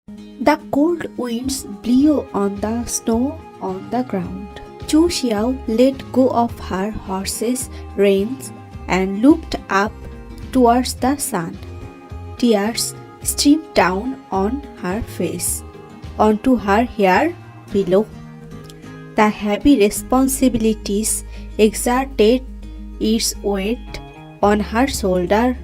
The cold winds blew on the snow on the ground. Chu Xiao let go of her horse's reins and looked up towards the sun. Tears streamed down on her face, onto her hair below. The heavy responsibilities exerted its weight on her shoulder.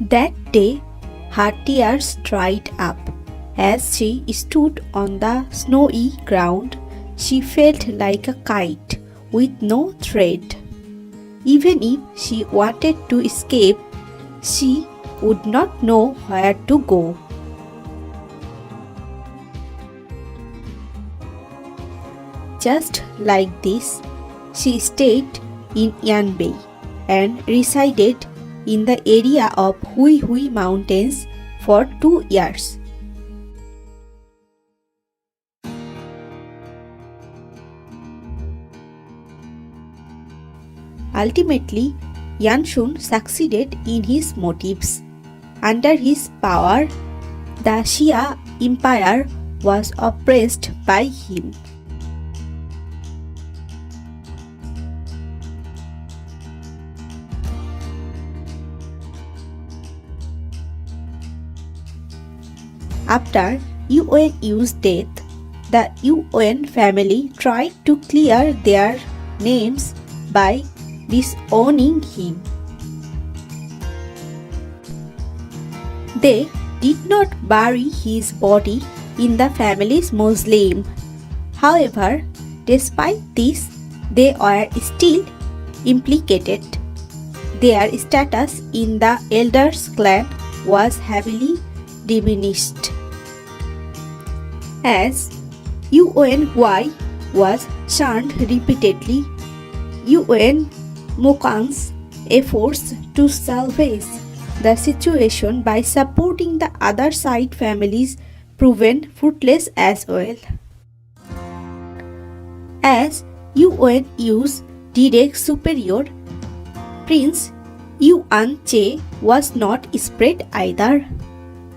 That day, her tears dried up. As she stood on the snowy ground, she felt like a kite with no thread. Even if she wanted to escape, she would not know where to go. Just like this, she stayed in Yanbei and resided in the area of Hui Hui Mountains for 2 years. Ultimately, Yanshun succeeded in his motives. Under his power, the Xia Empire was oppressed by him. After Yuan Yu's death, the Yuan family tried to clear their names by disowning him. They did not bury his body in the family's mausoleum. However, despite this, they were still implicated. Their status in the elders' clan was heavily diminished. As Yuan Y was shunned repeatedly, Yuan Mokang's efforts to salvage the situation by supporting the other side families proven fruitless as well. As Yuan Yu's direct superior, Prince Yuan Che was not spared either.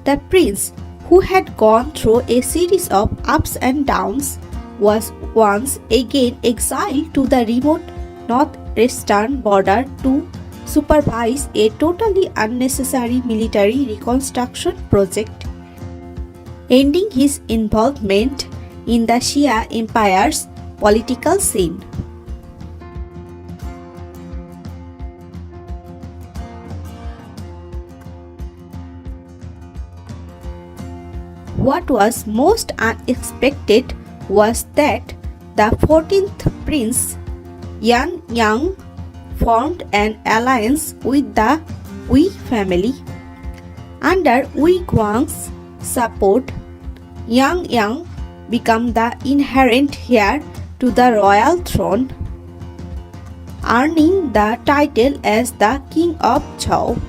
The prince, who had gone through a series of ups and downs, was once again exiled to the remote northwestern border to supervise a totally unnecessary military reconstruction project, ending his involvement in the Xia Empire's political scene. What was most unexpected was that the 14th Prince, Yan Yang, formed an alliance with the Wei family. Under Wei Guang's support, Yang Yang became the inherent heir to the royal throne, earning the title as the King of Zhou.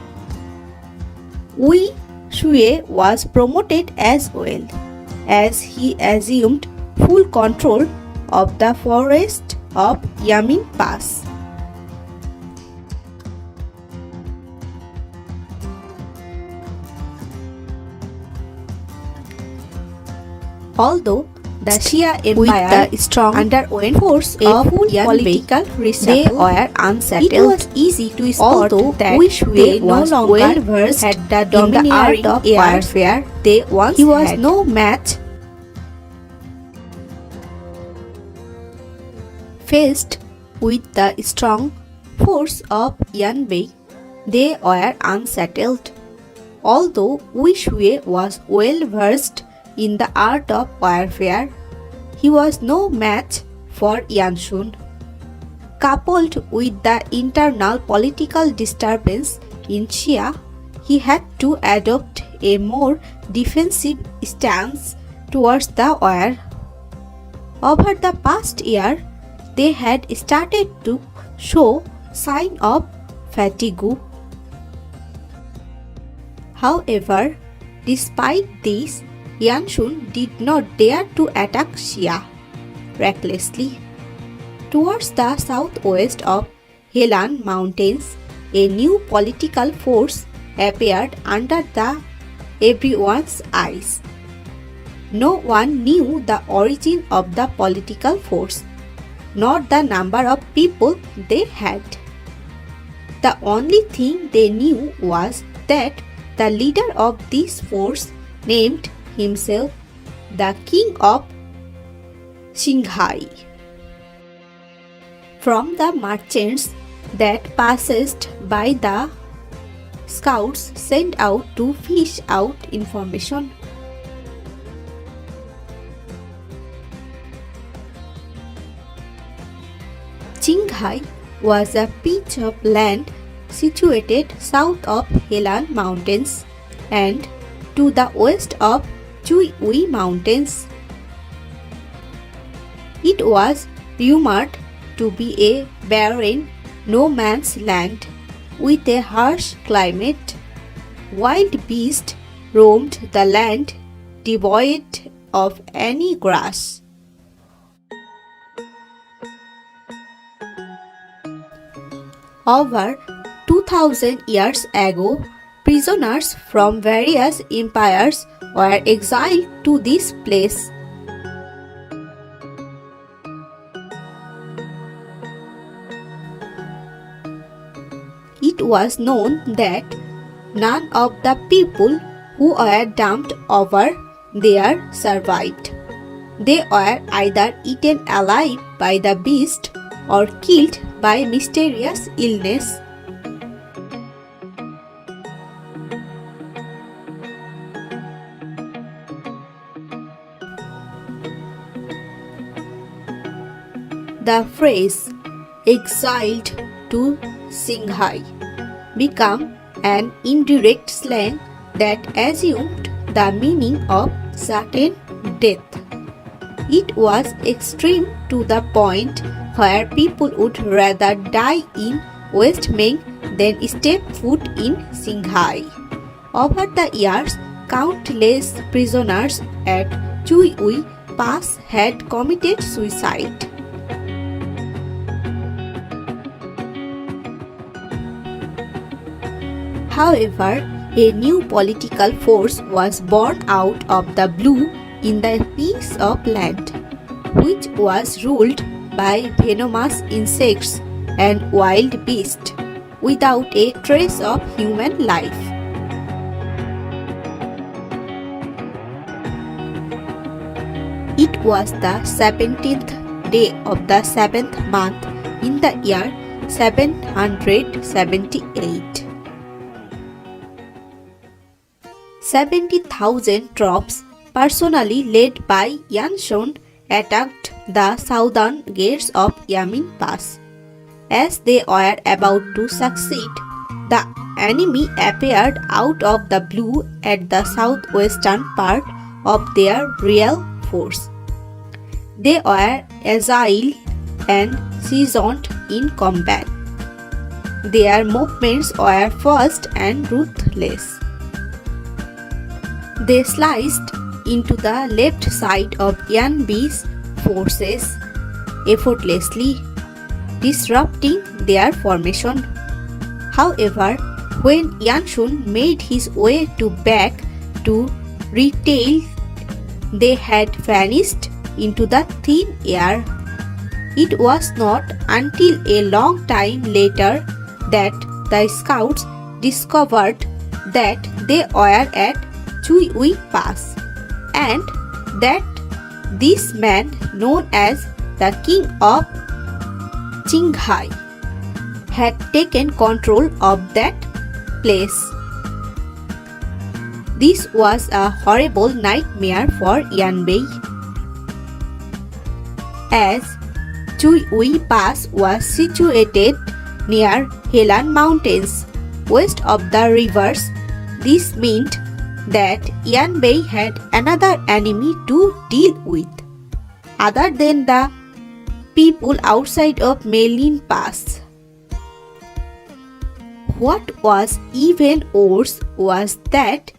Wei Shui was promoted as well, as he assumed full control of the forest of Yamin Pass. Although the Xia Empire with the strong underwent force of political reshuffle, they were unsettled. It was easy to spot that they no longer well versed at the dominating art of warfare they once he was had. No match. Faced with the strong force of Yanbei, they were unsettled. Although Wei Shui was well versed in the art of warfare, he was no match for Yanshun. Coupled with the internal political disturbance in Xia, he had to adopt a more defensive stance towards the war. Over the past year, they had started to show signs of fatigue. However, despite this, Yanshun did not dare to attack Xia recklessly. Towards the southwest of Helan Mountains, a new political force appeared under everyone's eyes. No one knew the origin of the political force, nor the number of people they had. The only thing they knew was that the leader of this force named himself the King of Shanghai. From the merchants that passed by, the scouts sent out to fish out information. Shanghai was a piece of land situated south of Helan Mountains and to the west of Chui Mountains. It was rumored to be a barren, no man's land with a harsh climate. Wild beasts roamed the land, devoid of any grass. Over 2000 years ago, prisoners from various empires were exiled to this place. It was known that none of the people who were dumped over there survived. They were either eaten alive by the beast or killed by mysterious illness. The phrase "exiled to Shanghai" became an indirect slang that assumed the meaning of certain death. It was extreme to the point where people would rather die in West Ming than step foot in Shanghai. Over the years, countless prisoners at Chui Pass had committed suicide. However, a new political force was born out of the blue in the piece of land, which was ruled by venomous insects and wild beasts, without a trace of human life. It was the 17th day of the 7th month in the year 778. 70,000 troops, personally led by Yan Shun, attacked the southern gates of Yamin Pass. As they were about to succeed, the enemy appeared out of the blue at the southwestern part of their real force. They were agile and seasoned in combat. Their movements were fast and ruthless. They sliced into the left side of Yan Bi's forces, effortlessly disrupting their formation. However, when Yan Shun made his way back to retreat, they had vanished into the thin air. It was not until a long time later that the scouts discovered that they were at Chui Pass, and that this man, known as the King of Shanghai, had taken control of that place. This was a horrible nightmare for Yan Bei, as Chui Pass was situated near Helan Mountains, west of the rivers. This meant that Yan Bei had another enemy to deal with, other than the people outside of Meilin Pass. What was even worse was that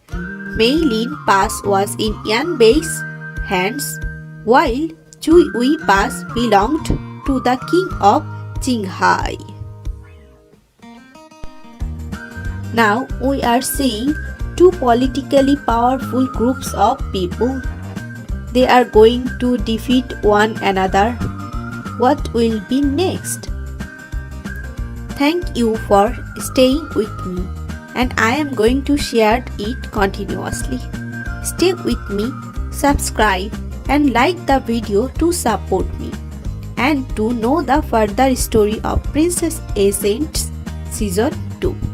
Meilin Pass was in Yan Bei's hands, while Chui Pass belonged to the King of Shanghai. Now we are seeing two politically powerful groups of people. They are going to defeat one another. What will be next? Thank you for staying with me, and I am going to share it continuously. Stay with me, subscribe and like the video to support me and to know the further story of Princess Essence Season 2.